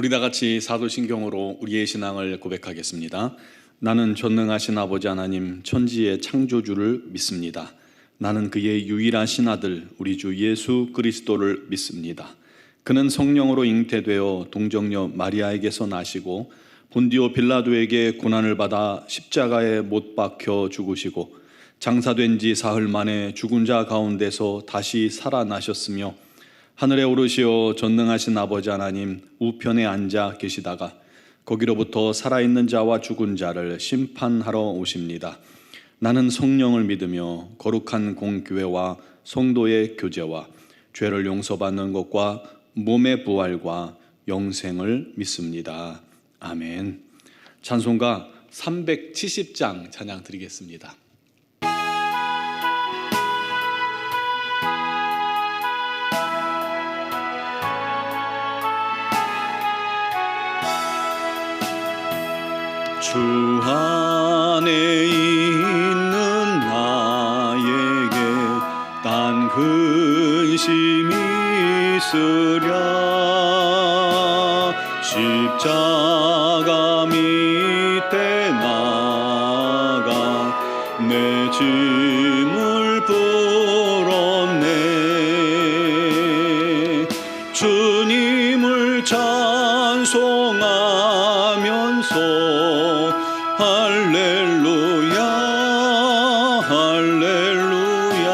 우리 다 같이 사도신경으로 우리의 신앙을 고백하겠습니다. 나는 전능하신 아버지 하나님 천지의 창조주를 믿습니다. 나는 그의 유일하신 아들 우리 주 예수 그리스도를 믿습니다. 그는 성령으로 잉태되어 동정녀 마리아에게서 나시고 본디오 빌라도에게 고난을 받아 십자가에 못 박혀 죽으시고 장사된 지 사흘 만에 죽은 자 가운데서 다시 살아나셨으며 하늘에 오르시어 전능하신 아버지 하나님 우편에 앉아 계시다가 거기로부터 살아있는 자와 죽은 자를 심판하러 오십니다. 나는 성령을 믿으며 거룩한 공교회와 성도의 교제와 죄를 용서받는 것과 몸의 부활과 영생을 믿습니다. 아멘. 찬송가 370장 찬양 드리겠습니다. 주 안에 있는 나에게 딴 근심이 있으랴 십자가 밑에 나가 내 짐을 풀었네. 주님을 찬송하면서 할렐루야 할렐루야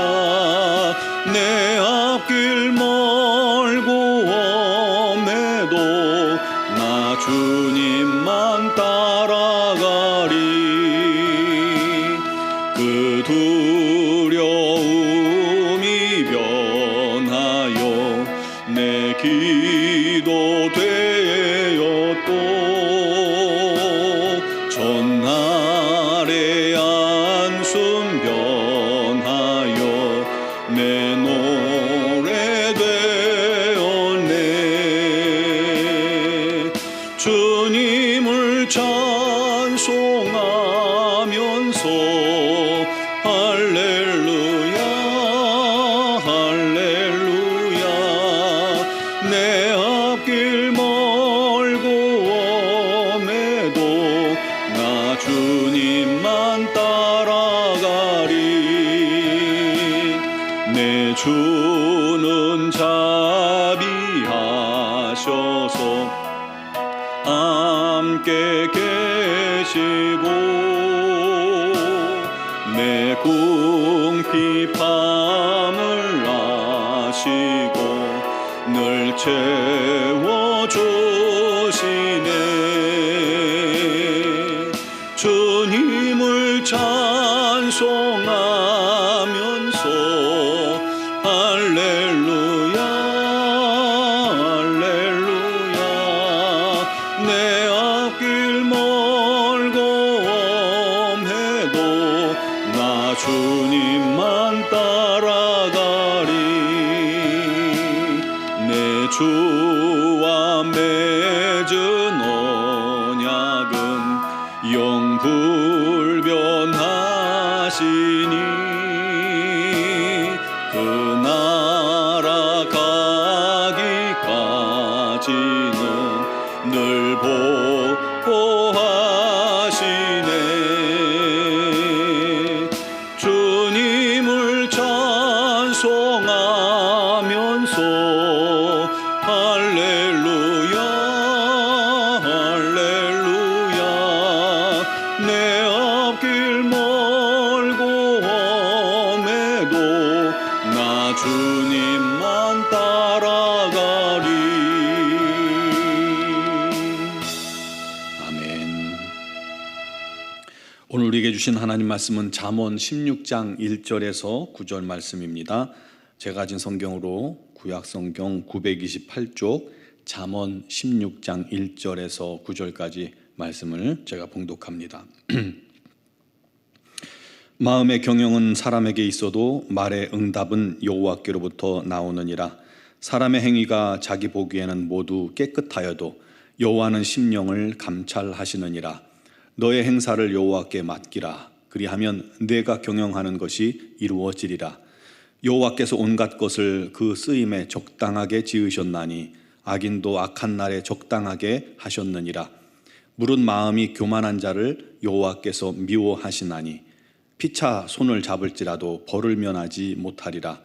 내 앞길 멀고 험해도 나 주님만 따라가리. 그 두려움이 변하여 내 기도 되었고 전날의 안숨 변하여 내 노래 되었네. 주님을 찬송하면서 할렐루야 할렐루야 내 앞길 멀고 험해도 나 주님만 따라가리. 내 주는 자비하셔서 함께 계시고 내 궁핍함을 아시고 늘 채워주시네. 주님을 찬송하면서 할렐루야 할렐루야 내 앞길 멀고 험해도 나 주님만 따라가리. 내 주와 맺은 언약은 영불변하시니 그 나라 가기까지는 늘 보호하시네. 주님을 찬송하면서 할렐루야 할렐루야 내 앞길 멀고 험해도 나 주님만 따라가리. 아멘. 오늘 우리에게 주신 하나님 말씀은 잠언 16장 1절에서 9절 말씀입니다. 제가 가진 성경으로 구약성경 928쪽 잠언 16장 1절에서 9절까지 말씀을 제가 봉독합니다. 마음의 경영은 사람에게 있어도 말의 응답은 여호와께로부터 나오느니라. 사람의 행위가 자기 보기에는 모두 깨끗하여도 여호와는 심령을 감찰하시느니라. 너의 행사를 여호와께 맡기라. 그리하면 내가 경영하는 것이 이루어지리라. 여호와께서 온갖 것을 그 쓰임에 적당하게 지으셨나니 악인도 악한 날에 적당하게 하셨느니라. 무릇 마음이 교만한 자를 여호와께서 미워하시나니 피차 손을 잡을지라도 벌을 면하지 못하리라.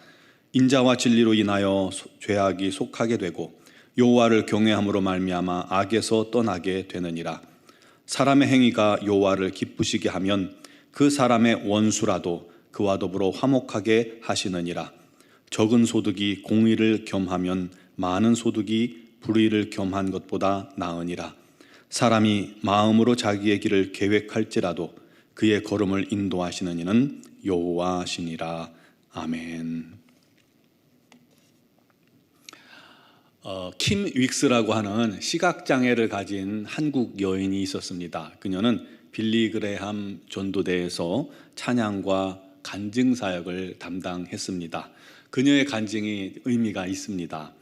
인자와 진리로 인하여 죄악이 속하게 되고 여호와를 경외함으로 말미암아 악에서 떠나게 되느니라. 사람의 행위가 여호와를 기쁘시게 하면 그 사람의 원수라도 그와 더불어 화목하게 하시느니라. 적은 소득이 공의를 겸하면 많은 소득이 불의를 겸한 것보다 나으니라. 사람이 마음으로 자기의 길을 계획할지라도 그의 걸음을 인도하시는 이는 여호와시니라. 아멘. 킴 윅스라고 하는 시각장애를 가진 한국 여인이 있었습니다. 그녀는 빌리 그레함 전도대에서 찬양과 간증 사역을 담당했습니다. 그녀의 간증이 의미가 있습니다.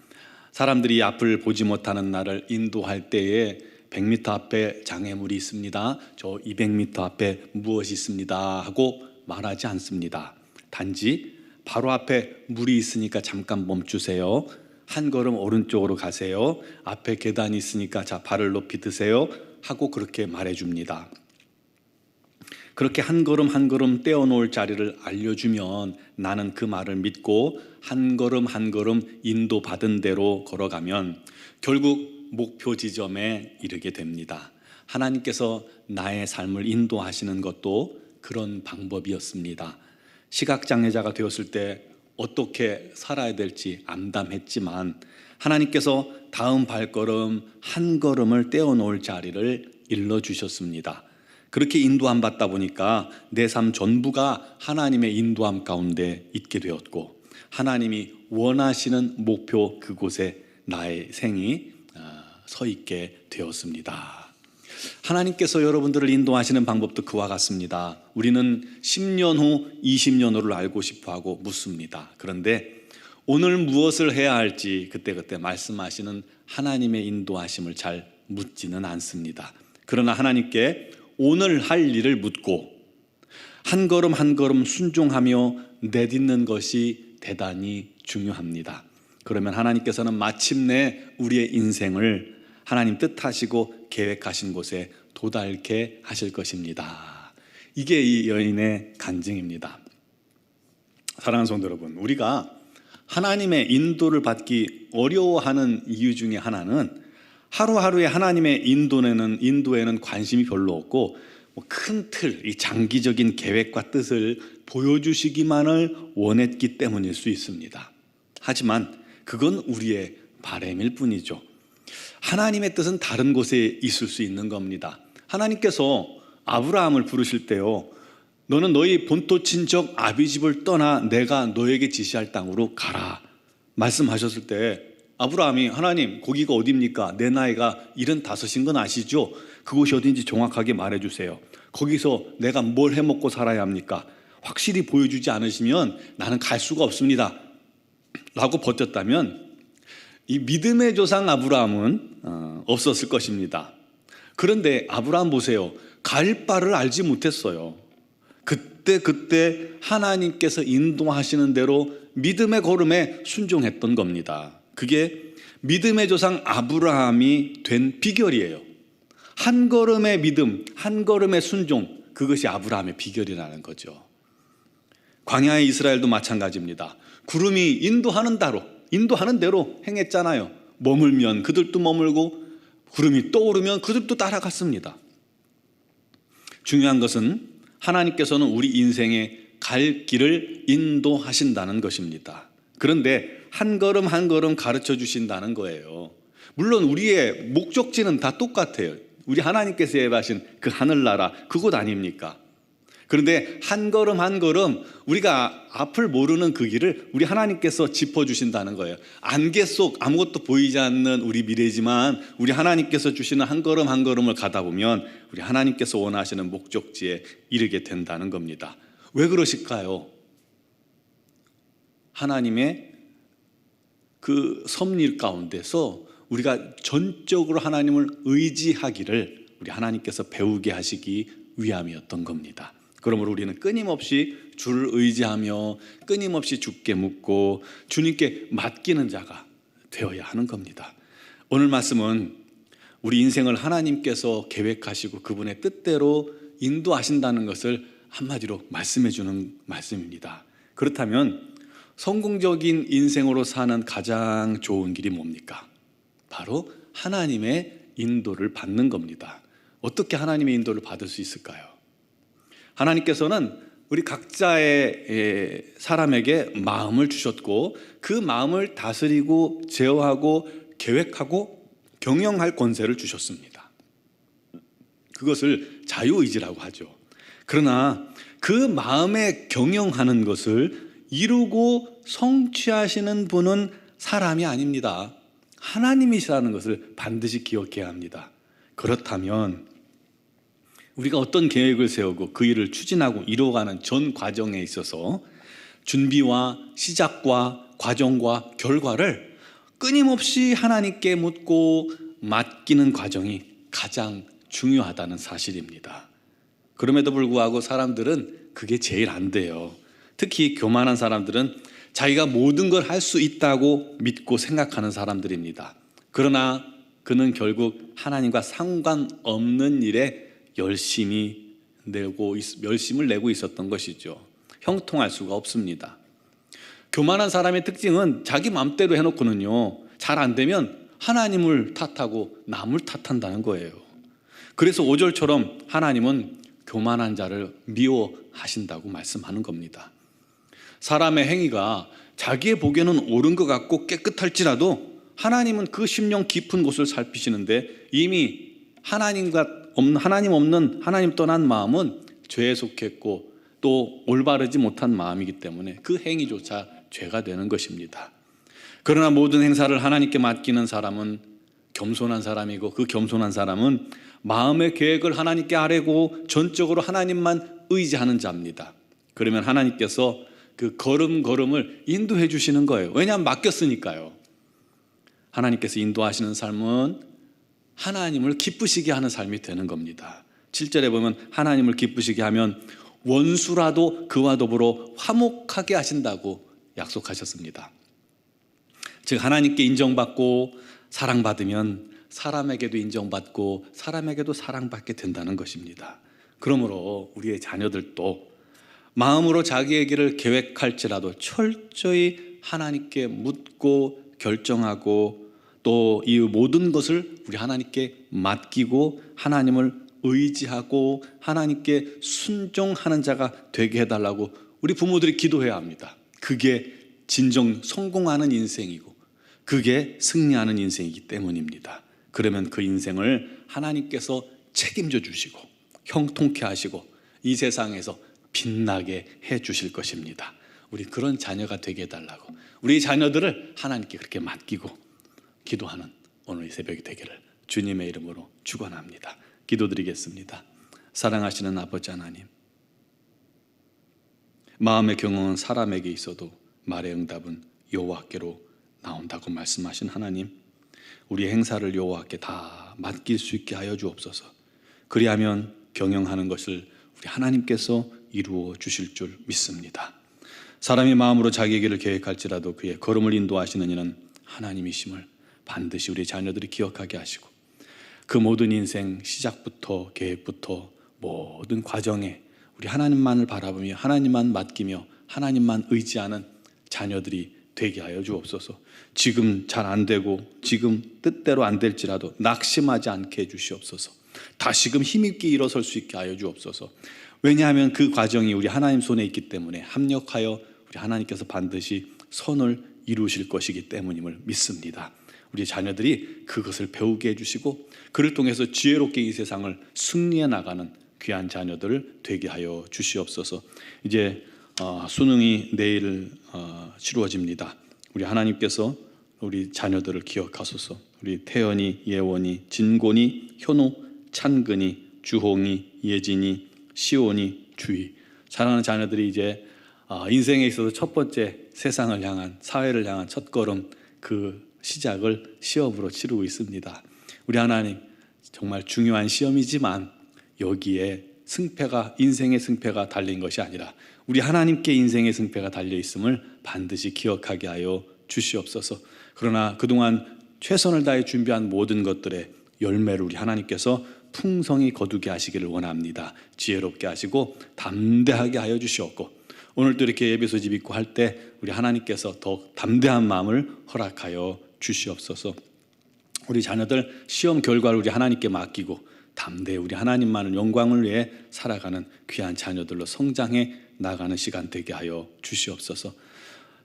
사람들이 앞을 보지 못하는 나를 인도할 때에 100m 앞에 장애물이 있습니다. 저 200m 앞에 무엇이 있습니다. 하고 말하지 않습니다. 단지 바로 앞에 물이 있으니까 잠깐 멈추세요. 한 걸음 오른쪽으로 가세요. 앞에 계단이 있으니까 자, 발을 높이 드세요. 하고 그렇게 말해줍니다. 그렇게 한 걸음 한 걸음 떼어놓을 자리를 알려주면 나는 그 말을 믿고 한 걸음 한 걸음 인도받은 대로 걸어가면 결국 목표 지점에 이르게 됩니다. 하나님께서 나의 삶을 인도하시는 것도 그런 방법이었습니다. 시각장애자가 되었을 때 어떻게 살아야 될지 암담했지만 하나님께서 다음 발걸음 한 걸음을 떼어놓을 자리를 일러주셨습니다. 그렇게 인도함 받다 보니까 내 삶 전부가 하나님의 인도함 가운데 있게 되었고 하나님이 원하시는 목표 그곳에 나의 생이 서 있게 되었습니다. 하나님께서 여러분들을 인도하시는 방법도 그와 같습니다. 우리는 10년 후, 20년 후를 알고 싶어하고 묻습니다. 그런데 오늘 무엇을 해야 할지 그때그때 말씀하시는 하나님의 인도하심을 잘 묻지는 않습니다. 그러나 하나님께 오늘 할 일을 묻고 한 걸음 한 걸음 순종하며 내딛는 것이 대단히 중요합니다. 그러면 하나님께서는 마침내 우리의 인생을 하나님 뜻하시고 계획하신 곳에 도달케 하실 것입니다. 이게 이 여인의 간증입니다. 사랑하는 성도 여러분, 우리가 하나님의 인도를 받기 어려워하는 이유 중에 하나는 하루하루의 하나님의 인도에는 관심이 별로 없고 큰 틀, 이 장기적인 계획과 뜻을 보여주시기만을 원했기 때문일 수 있습니다. 하지만 그건 우리의 바람일 뿐이죠. 하나님의 뜻은 다른 곳에 있을 수 있는 겁니다. 하나님께서 아브라함을 부르실 때요, 너는 너희 본토 친척 아비집을 떠나 내가 너에게 지시할 땅으로 가라 말씀하셨을 때 아브라함이 하나님 거기가 어디입니까? 내 나이가 75인 건 아시죠? 그곳이 어딘지 정확하게 말해주세요. 거기서 내가 뭘 해먹고 살아야 합니까? 확실히 보여주지 않으시면 나는 갈 수가 없습니다 라고 버텼다면 이 믿음의 조상 아브라함은 없었을 것입니다. 그런데 아브라함 보세요. 갈 바를 알지 못했어요. 그때 하나님께서 인도하시는 대로 믿음의 걸음에 순종했던 겁니다. 그게 믿음의 조상 아브라함이 된 비결이에요. 한 걸음의 믿음, 한 걸음의 순종, 그것이 아브라함의 비결이라는 거죠. 광야의 이스라엘도 마찬가지입니다. 구름이 인도하는 대로 행했잖아요. 머물면 그들도 머물고 구름이 떠오르면 그들도 따라갔습니다. 중요한 것은 하나님께서는 우리 인생의 갈 길을 인도하신다는 것입니다. 그런데 한 걸음 한 걸음 가르쳐 주신다는 거예요. 물론 우리의 목적지는 다 똑같아요. 우리 하나님께서 예배하신 그 하늘나라 그곳 아닙니까? 그런데 한 걸음 한 걸음 우리가 앞을 모르는 그 길을 우리 하나님께서 짚어주신다는 거예요. 안개 속 아무것도 보이지 않는 우리 미래지만 우리 하나님께서 주시는 한 걸음 한 걸음을 가다 보면 우리 하나님께서 원하시는 목적지에 이르게 된다는 겁니다. 왜 그러실까요? 하나님의 그 섭리 가운데서 우리가 전적으로 하나님을 의지하기를 우리 하나님께서 배우게 하시기 위함이었던 겁니다. 그러므로 우리는 끊임없이 주를 의지하며 끊임없이 주께 묻고 주님께 맡기는 자가 되어야 하는 겁니다. 오늘 말씀은 우리 인생을 하나님께서 계획하시고 그분의 뜻대로 인도하신다는 것을 한마디로 말씀해 주는 말씀입니다. 그렇다면 성공적인 인생으로 사는 가장 좋은 길이 뭡니까? 바로 하나님의 인도를 받는 겁니다. 어떻게 하나님의 인도를 받을 수 있을까요? 하나님께서는 우리 각자의 사람에게 마음을 주셨고 그 마음을 다스리고 제어하고 계획하고 경영할 권세를 주셨습니다. 그것을 자유의지라고 하죠. 그러나 그 마음에 경영하는 것을 이루고 성취하시는 분은 사람이 아닙니다. 하나님이시라는 것을 반드시 기억해야 합니다. 그렇다면 우리가 어떤 계획을 세우고 그 일을 추진하고 이루어가는 전 과정에 있어서 준비와 시작과 과정과 결과를 끊임없이 하나님께 묻고 맡기는 과정이 가장 중요하다는 사실입니다. 그럼에도 불구하고 사람들은 그게 제일 안 돼요. 특히 교만한 사람들은 자기가 모든 걸 할 수 있다고 믿고 생각하는 사람들입니다. 그러나 그는 결국 하나님과 상관없는 일에 열심을 내고 있었던 것이죠. 형통할 수가 없습니다. 교만한 사람의 특징은 자기 마음대로 해놓고는요, 잘 안 되면 하나님을 탓하고 남을 탓한다는 거예요. 그래서 5절처럼 하나님은 교만한 자를 미워하신다고 말씀하는 겁니다. 사람의 행위가 자기의 보기에는 옳은 것 같고 깨끗할지라도 하나님은 그 심령 깊은 곳을 살피시는데 이미 하나님 떠난 마음은 죄에 속했고 또 올바르지 못한 마음이기 때문에 그 행위조차 죄가 되는 것입니다. 그러나 모든 행사를 하나님께 맡기는 사람은 겸손한 사람이고 그 겸손한 사람은 마음의 계획을 하나님께 아뢰고 전적으로 하나님만 의지하는 자입니다. 그러면 하나님께서 그 걸음걸음을 인도해 주시는 거예요. 왜냐하면 맡겼으니까요. 하나님께서 인도하시는 삶은 하나님을 기쁘시게 하는 삶이 되는 겁니다. 7절에 보면 하나님을 기쁘시게 하면 원수라도 그와 더불어 화목하게 하신다고 약속하셨습니다. 즉 하나님께 인정받고 사랑받으면 사람에게도 인정받고 사람에게도 사랑받게 된다는 것입니다. 그러므로 우리의 자녀들도 마음으로 자기의 길을 계획할지라도 철저히 하나님께 묻고 결정하고 또 이 모든 것을 우리 하나님께 맡기고 하나님을 의지하고 하나님께 순종하는 자가 되게 해달라고 우리 부모들이 기도해야 합니다. 그게 진정 성공하는 인생이고 그게 승리하는 인생이기 때문입니다. 그러면 그 인생을 하나님께서 책임져 주시고 형통케 하시고 이 세상에서 빛나게 해 주실 것입니다. 우리 그런 자녀가 되게 해달라고 우리 자녀들을 하나님께 그렇게 맡기고 기도하는 오늘 이 새벽이 되기를 주님의 이름으로 축원합니다. 기도드리겠습니다. 사랑하시는 아버지 하나님, 마음의 경험은 사람에게 있어도 말의 응답은 여호와께로 나온다고 말씀하신 하나님, 우리 행사를 여호와께 다 맡길 수 있게 하여 주옵소서. 그리하면 경영하는 것을 우리 하나님께서 이루어 주실 줄 믿습니다. 사람이 마음으로 자기의 길을 계획할지라도 그의 걸음을 인도하시는 이는 하나님이심을 반드시 우리 자녀들이 기억하게 하시고 그 모든 인생 시작부터 계획부터 모든 과정에 우리 하나님만을 바라보며 하나님만 맡기며 하나님만 의지하는 자녀들이 되게 하여 주옵소서. 지금 잘 안 되고 지금 뜻대로 안 될지라도 낙심하지 않게 해주시옵소서. 다시금 힘있게 일어설 수 있게 하여 주옵소서. 왜냐하면 그 과정이 우리 하나님 손에 있기 때문에 합력하여 우리 하나님께서 반드시 선을 이루실 것이기 때문임을 믿습니다. 우리 자녀들이 그것을 배우게 해주시고 그를 통해서 지혜롭게 이 세상을 승리해 나가는 귀한 자녀들 되게 하여 주시옵소서. 이제 수능이 내일 치루어집니다. 우리 하나님께서 우리 자녀들을 기억하소서. 우리 태연이, 예원이, 진곤이, 현우, 찬근이, 주홍이, 예진이, 시온이, 주희 사랑하는 자녀들이 이제 인생에 있어서 첫 번째 세상을 향한 사회를 향한 첫걸음 그 시작을 시험으로 치르고 있습니다. 우리 하나님 정말 중요한 시험이지만 여기에 승패가 인생의 승패가 달린 것이 아니라 우리 하나님께 인생의 승패가 달려 있음을 반드시 기억하게 하여 주시옵소서. 그러나 그동안 최선을 다해 준비한 모든 것들의 열매를 우리 하나님께서 풍성히 거두게 하시기를 원합니다. 지혜롭게 하시고 담대하게 하여 주시옵고, 오늘도 이렇게 예배 소집 있고 할 때 우리 하나님께서 더욱 담대한 마음을 허락하여 주시옵소서. 우리 자녀들 시험 결과를 우리 하나님께 맡기고 담대히 우리 하나님만을 영광을 위해 살아가는 귀한 자녀들로 성장해 나가는 시간 되게 하여 주시옵소서.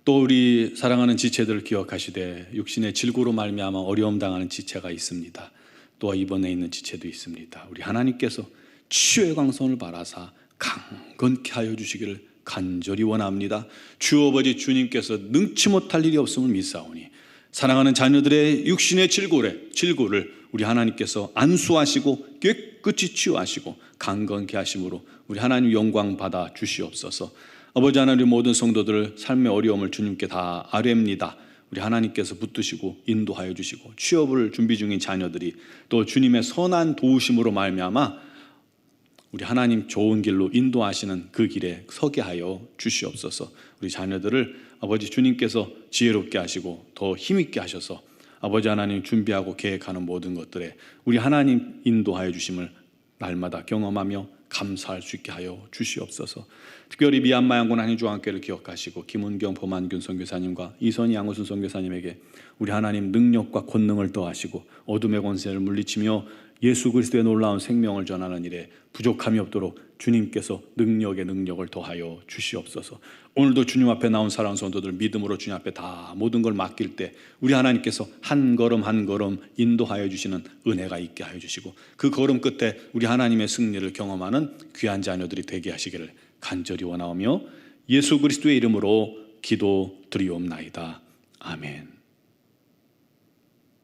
또 우리 사랑하는 지체들을 기억하시되 육신의 질고로 말미암아 어려움 당하는 지체가 있습니다. 또 입원해 있는 지체도 있습니다. 우리 하나님께서 치유의 광선을 바라사 강건케 하여 주시기를 간절히 원합니다. 주 아버지 주님께서 능치 못할 일이 없음을 믿사오니 사랑하는 자녀들의 육신의 질고를 우리 하나님께서 안수하시고 깨끗이 치유하시고 강건케 하심으로 우리 하나님 영광 받아 주시옵소서. 아버지 하나님, 모든 성도들 삶의 어려움을 주님께 다 아뢰옵니다. 우리 하나님께서 붙드시고 인도하여 주시고, 취업을 준비 중인 자녀들이 또 주님의 선한 도우심으로 말미암아 우리 하나님 좋은 길로 인도하시는 그 길에 서게 하여 주시옵소서. 우리 자녀들을 아버지 주님께서 지혜롭게 하시고 더 힘있게 하셔서 아버지 하나님 준비하고 계획하는 모든 것들에 우리 하나님 인도하여 주심을 날마다 경험하며 감사할 수 있게 하여 주시옵소서. 특별히 미얀마 양군 한인중앙교회를 기억하시고 김은경 범한균 선교사님과 이선희 양호순 선교사님에게 우리 하나님 능력과 권능을 더하시고 어둠의 권세를 물리치며 예수 그리스도의 놀라운 생명을 전하는 일에 부족함이 없도록 주님께서 능력에 능력을 더하여 주시옵소서. 오늘도 주님 앞에 나온 사랑하는 성도들 믿음으로 주님 앞에 다 모든 걸 맡길 때 우리 하나님께서 한 걸음 한 걸음 인도하여 주시는 은혜가 있게 하여 주시고, 그 걸음 끝에 우리 하나님의 승리를 경험하는 귀한 자녀들이 되게 하시기를 간절히 원하오며 예수 그리스도의 이름으로 기도드리옵나이다. 아멘.